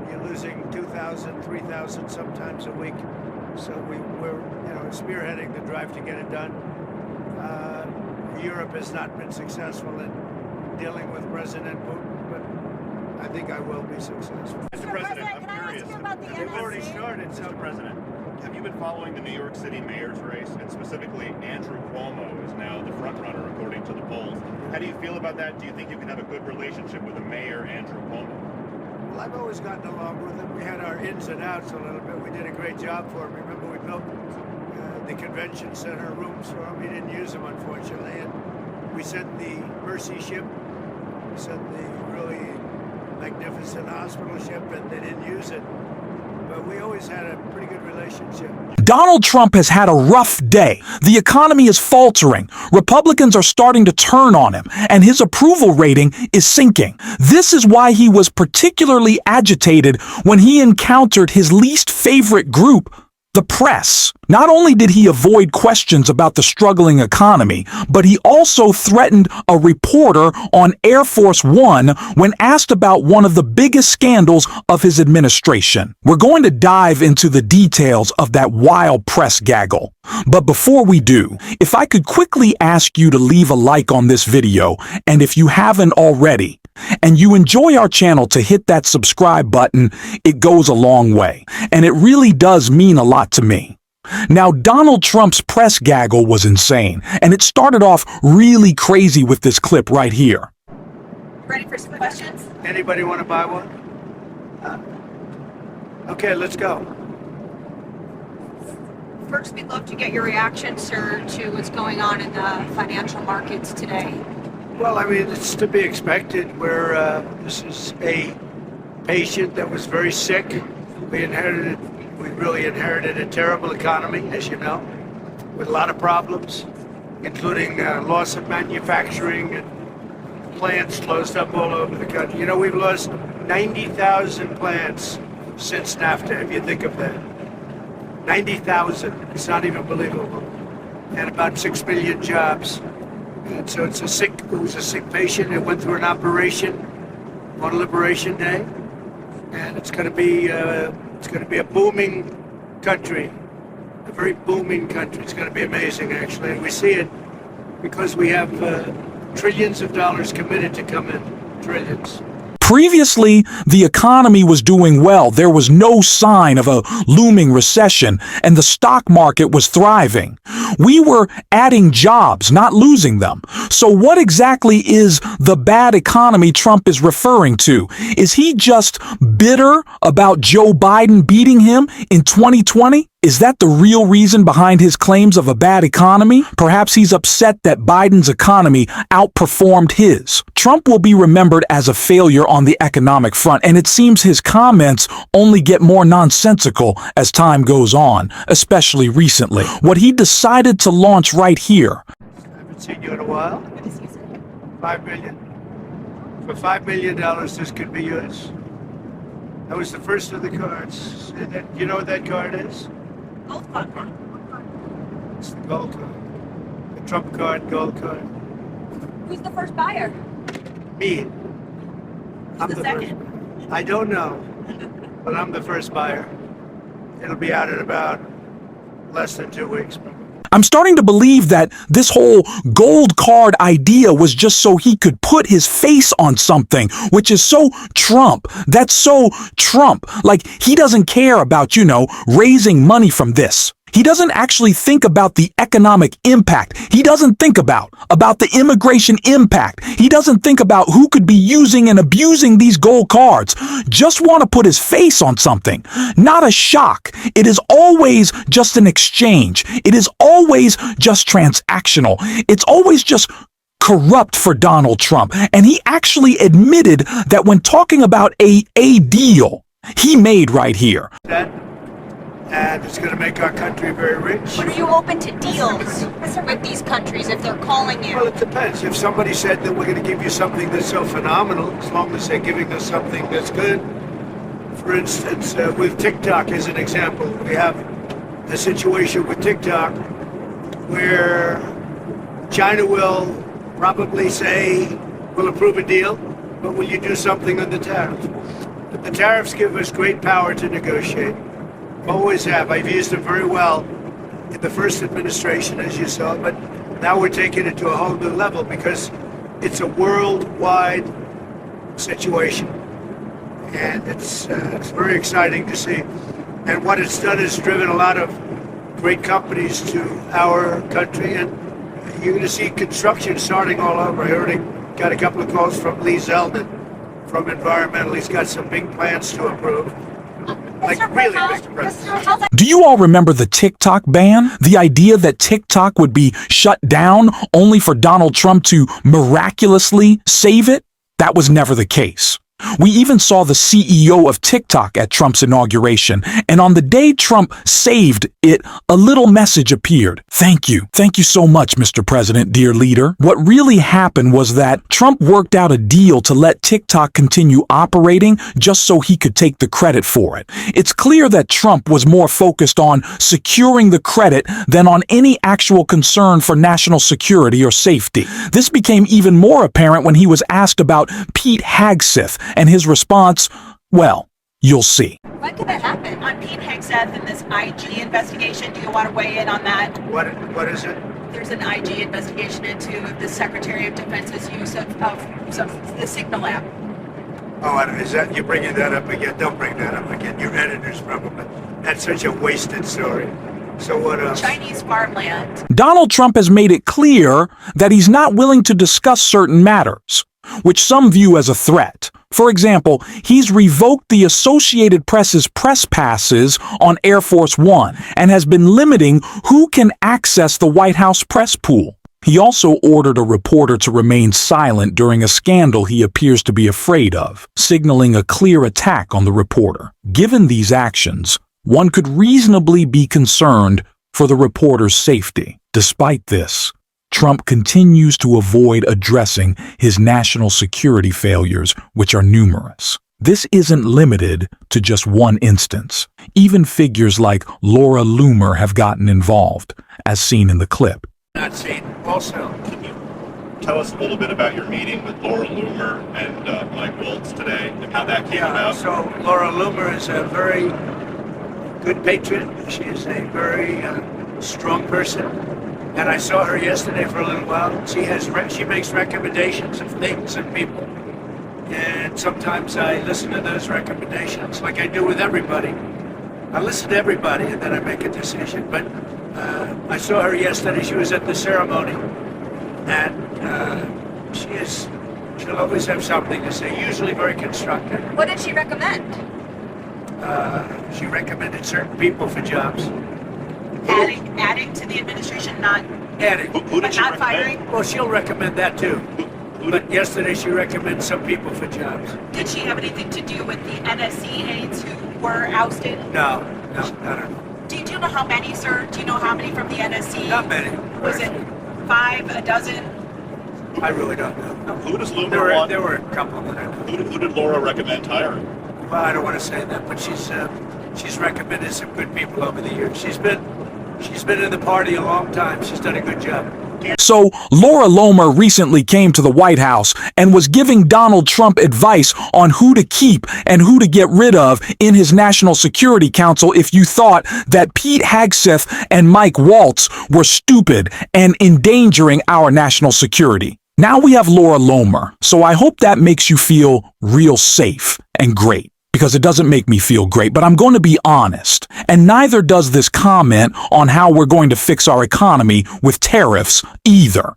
you're losing 2,000, 3,000 sometimes a week. So we're spearheading the drive to get it done. Europe has not been successful in dealing with President Putin, but I think I will be successful. Mr. President, I'm curious. We've already started. Mr. President, have you been following the New York City mayor's race, and specifically Andrew Cuomo is now the front runner according to the polls? How do you feel about that? Do you think you can have a good relationship with the mayor, Andrew Cuomo? Well, I've always gotten along with him. We had our ins and outs a little bit. We did a great job for him. Remember, we built the convention center rooms for him. He didn't use them, unfortunately. And we sent the Mercy ship. We sent the really magnificent hospital ship, and they didn't use it. But we always had a pretty good relationship. Donald Trump has had a rough day. The economy is faltering. Republicans are starting to turn on him, and his approval rating is sinking. This is why he was particularly agitated when he encountered his least favorite group, the press. Not only did he avoid questions about the struggling economy, but he also threatened a reporter on Air Force One when asked about one of the biggest scandals of his administration. We're going to dive into the details of that wild press gaggle. But before we do, if I could quickly ask you to leave a like on this video, and if you haven't already, and you enjoy our channel, to hit that subscribe button. It goes a long way, and it really does mean a lot to me. Now, Donald Trump's press gaggle was insane, and it started off really crazy with this clip right here. Ready for some questions? Anybody want to buy one? Okay, let's go. First, we'd love to get your reaction, sir, to what's going on in the financial markets today. Well, I mean, it's to be expected. This is a patient that was very sick. We really inherited a terrible economy, as you know, with a lot of problems, including loss of manufacturing and plants closed up all over the country. You know, we've lost 90,000 plants since NAFTA, if you think of that. 90,000. It's not even believable. And about 6 million jobs. And so it was a sick patient. It went through an operation on Liberation Day, and it's going to be a booming country, a very booming country. It's going to be amazing, actually, and we see it because we have trillions of dollars committed to come in, trillions. Previously, the economy was doing well. There was no sign of a looming recession, and the stock market was thriving. We were adding jobs, not losing them. So what exactly is the bad economy Trump is referring to? Is he just bitter about Joe Biden beating him in 2020? Is that the real reason behind his claims of a bad economy? Perhaps he's upset that Biden's economy outperformed his. Trump will be remembered as a failure on the economic front, and it seems his comments only get more nonsensical as time goes on, especially recently. What he decided to launch right here. I haven't seen you in a while. $5 million. For $5 million, this could be yours. That was the first of the cards. You know what that card is? Gold card. It's the gold card. The Trump card, gold card. Who's the first buyer? Me. I'm the second? First. I don't know, but I'm the first buyer. It'll be out in about less than 2 weeks. I'm starting to believe that this whole gold card idea was just so he could put his face on something, which is so Trump. That's so Trump. Like, he doesn't care about, raising money from this. He doesn't actually think about the economic impact. He doesn't think about the immigration impact. He doesn't think about who could be using and abusing these gold cards. Just want to put his face on something. Not a shock. It is always just an exchange. It is always just transactional. It's always just corrupt for Donald Trump. And he actually admitted that when talking about a deal he made right here. And it's going to make our country very rich. But are you open to deals with these countries if they're calling you? Well, it depends. If somebody said that we're going to give you something that's so phenomenal, as long as they're giving us something that's good. For instance, with TikTok as an example, we have a situation with TikTok where China will probably say, we'll approve a deal, but will you do something on the tariff? But the tariffs give us great power to negotiate. Always have. I've used them very well in the first administration, as you saw, but now we're taking it to a whole new level because it's a worldwide situation. And it's very exciting to see. And what it's done is driven a lot of great companies to our country, and you're going to see construction starting all over. I already got a couple of calls from Lee Zeldin from Environmental. He's got some big plans to approve. Like really big. Do you all remember the TikTok ban? The idea that TikTok would be shut down only for Donald Trump to miraculously save it? That was never the case. We even saw the CEO of TikTok at Trump's inauguration, and on the day Trump saved it, a little message appeared. Thank you. Thank you so much, Mr. President, dear leader. What really happened was that Trump worked out a deal to let TikTok continue operating just so he could take the credit for it. It's clear that Trump was more focused on securing the credit than on any actual concern for national security or safety. This became even more apparent when he was asked about Pete Hegseth, and his response, well, you'll see. When could that happen? On Pete Hegseth and this IG investigation, do you want to weigh in on that? What is it? There's an IG investigation into the Secretary of Defense's use of the Signal app. Oh, is that, you're bringing that up again? Don't bring that up again. Your editors probably. That's such a wasted story. So what else? Chinese farmland. Donald Trump has made it clear that he's not willing to discuss certain matters, which some view as a threat. For example, he's revoked the Associated Press's press passes on Air Force One and has been limiting who can access the White House press pool. He also ordered a reporter to remain silent during a scandal he appears to be afraid of, signaling a clear attack on the reporter. Given these actions, one could reasonably be concerned for the reporter's safety. Despite this, Trump continues to avoid addressing his national security failures, which are numerous. This isn't limited to just one instance. Even figures like Laura Loomer have gotten involved, as seen in the clip. Not seen also. Can you tell us a little bit about your meeting with Laura Loomer and Mike Waltz today and how that came about? So Laura Loomer is a very good patriot. She is a very strong person. And I saw her yesterday for a little while. She makes recommendations of things and people. And sometimes I listen to those recommendations like I do with everybody. I listen to everybody and then I make a decision. But I saw her yesterday. She was at the ceremony. And she'll always have something to say, usually very constructive. What did she recommend? She recommended certain people for jobs. Adding to the administration, not Adding. Who did she not recommend? firing. Well, she'll recommend that too. But yesterday she recommended some people for jobs. Did she have anything to do with the NSC aides who were ousted? No, I don't know. Do you know how many, sir? Do you know how many from the NSC? Not many. Was it 5, a dozen? I really don't know. Who does Loomer want? There were a couple that I know. Who did Laura recommend hiring? Well, I don't want to say that, but she's recommended some good people over the years. She's been in the party a long time. She's done a good job. So, Laura Loomer recently came to the White House and was giving Donald Trump advice on who to keep and who to get rid of in his National Security Council if you thought that Pete Hegseth and Mike Waltz were stupid and endangering our national security. Now we have Laura Loomer, so I hope that makes you feel real safe and great. Because it doesn't make me feel great, but I'm going to be honest. And neither does this comment on how we're going to fix our economy with tariffs either.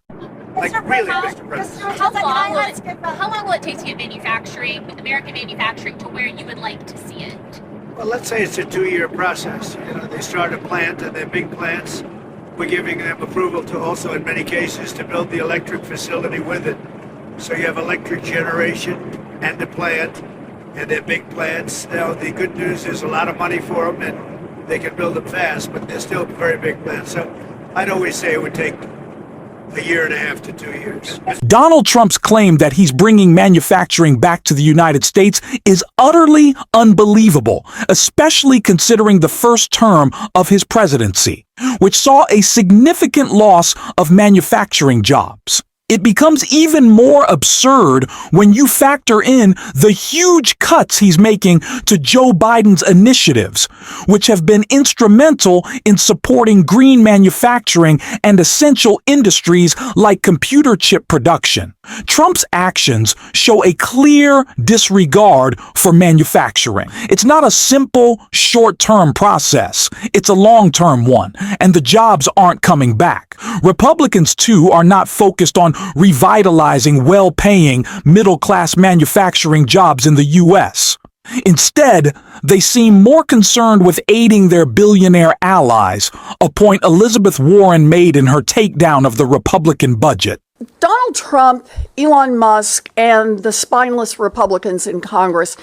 Like really, Mr. President. How long will it take to get American manufacturing to where you would like to see it? Well, let's say it's a 2-year process. They start a plant and they're big plants. We're giving them approval to also, in many cases, to build the electric facility with it. So you have electric generation and the plant. And they're big plants. Now, the good news is a lot of money for them, and they can build them fast, but they're still very big plants. So I'd always say it would take 1.5 to 2 years. Donald Trump's claim that he's bringing manufacturing back to the United States is utterly unbelievable, especially considering the first term of his presidency, which saw a significant loss of manufacturing jobs. It becomes even more absurd when you factor in the huge cuts he's making to Joe Biden's initiatives, which have been instrumental in supporting green manufacturing and essential industries like computer chip production. Trump's actions show a clear disregard for manufacturing. It's not a simple, short-term process. It's a long-term one, and the jobs aren't coming back. Republicans, too, are not focused on revitalizing well-paying, middle-class manufacturing jobs in the U.S. Instead, they seem more concerned with aiding their billionaire allies, a point Elizabeth Warren made in her takedown of the Republican budget. Donald Trump, Elon Musk, and the spineless Republicans in Congress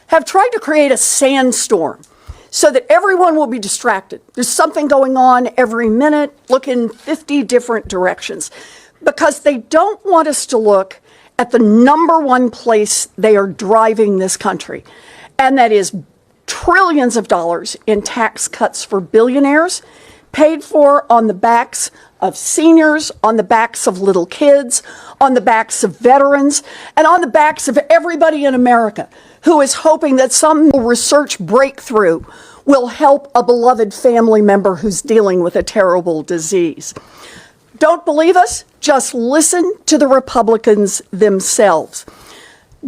have tried to create a sandstorm so that everyone will be distracted. There's something going on every minute, look in 50 different directions, because they don't want us to look at the number one place they are driving this country, and that is trillions of dollars in tax cuts for billionaires, paid for on the backs of seniors, on the backs of little kids, on the backs of veterans, and on the backs of everybody in America who is hoping that some research breakthrough will help a beloved family member who's dealing with a terrible disease. Don't believe us? Just listen to the Republicans themselves.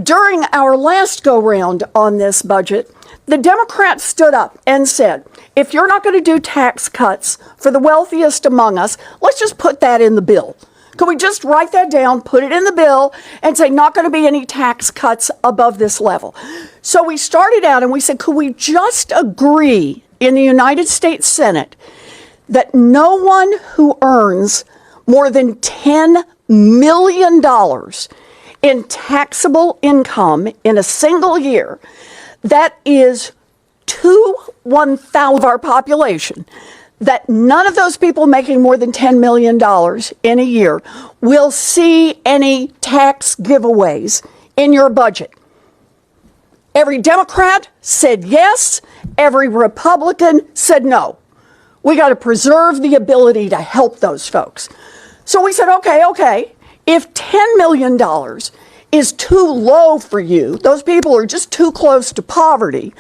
During our last go-round on this budget, the Democrats stood up and said, if you're not going to do tax cuts for the wealthiest among us, let's just put that in the bill. Can we just write that down, put it in the bill, and say not going to be any tax cuts above this level? So we started out and we said, could we just agree in the United States Senate that no one who earns more than $10 million in taxable income in a single year, that is 1,000 of our population, that none of those people making more than $10 million in a year will see any tax giveaways in your budget? Every Democrat said yes. Every Republican said no. We got to preserve the ability to help those folks. So we said, okay, if $10 million is too low for you, those people are just too close to poverty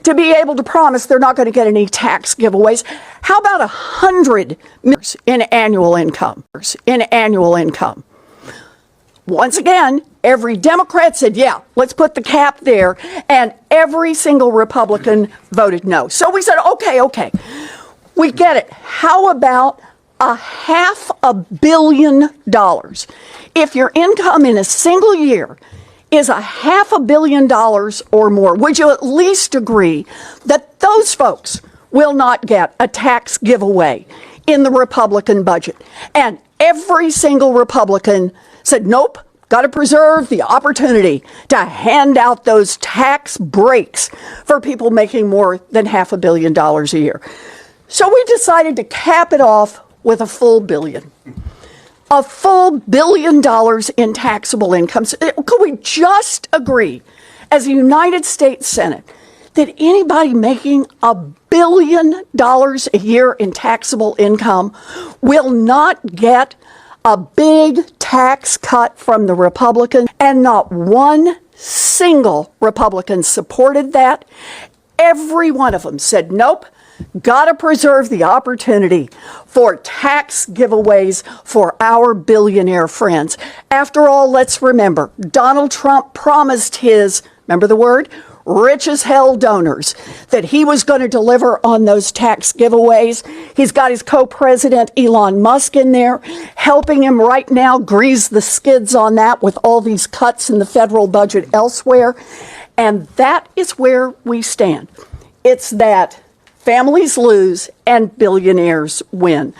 to be able to promise they're not going to get any tax giveaways, how about $100 million in annual income? Once again, every Democrat said, yeah, let's put the cap there, and every single Republican voted no. So we said, okay, we get it. How about $500 million? If your income in a single year is $500 million or more, would you at least agree that those folks will not get a tax giveaway in the Republican budget? And every single Republican said, nope, got to preserve the opportunity to hand out those tax breaks for people making more than $500 million a year. So we decided to cap it off with a full billion. A full $1 billion in taxable incomes. Could we just agree as a United States Senate that anybody making $1 billion a year in taxable income will not get a big tax cut from the Republicans? And not one single Republican supported that. Every one of them said, nope, got to preserve the opportunity for tax giveaways for our billionaire friends. After all, let's remember, Donald Trump promised his, remember the word, rich as hell donors, that he was going to deliver on those tax giveaways. He's got his co-president Elon Musk in there, helping him right now grease the skids on that with all these cuts in the federal budget elsewhere. And that is where we stand. It's that families lose and billionaires win.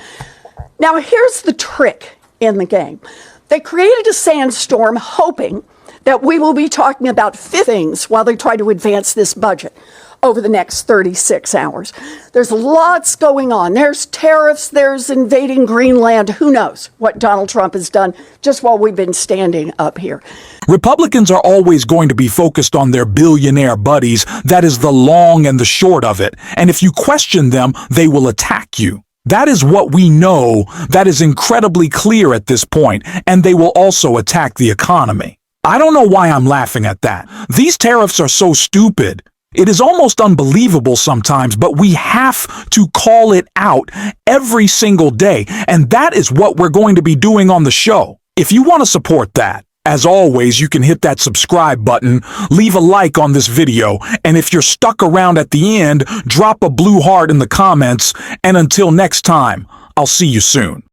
Now, here's the trick in the game. They created a sandstorm hoping that we will be talking about things while they try to advance this budget over the next 36 hours. There's lots going on. There's tariffs, there's invading Greenland. Who knows what Donald Trump has done just while we've been standing up here. Republicans are always going to be focused on their billionaire buddies. That is the long and the short of it. And if you question them, they will attack you. That is what we know. That is incredibly clear at this point, and they will also attack the economy. I don't know why I'm laughing at that. These tariffs are so stupid. It is almost unbelievable sometimes, but we have to call it out every single day, and that is what we're going to be doing on the show. If you want to support that, as always, you can hit that subscribe button, leave a like on this video, and if you're stuck around at the end, drop a blue heart in the comments, and until next time, I'll see you soon.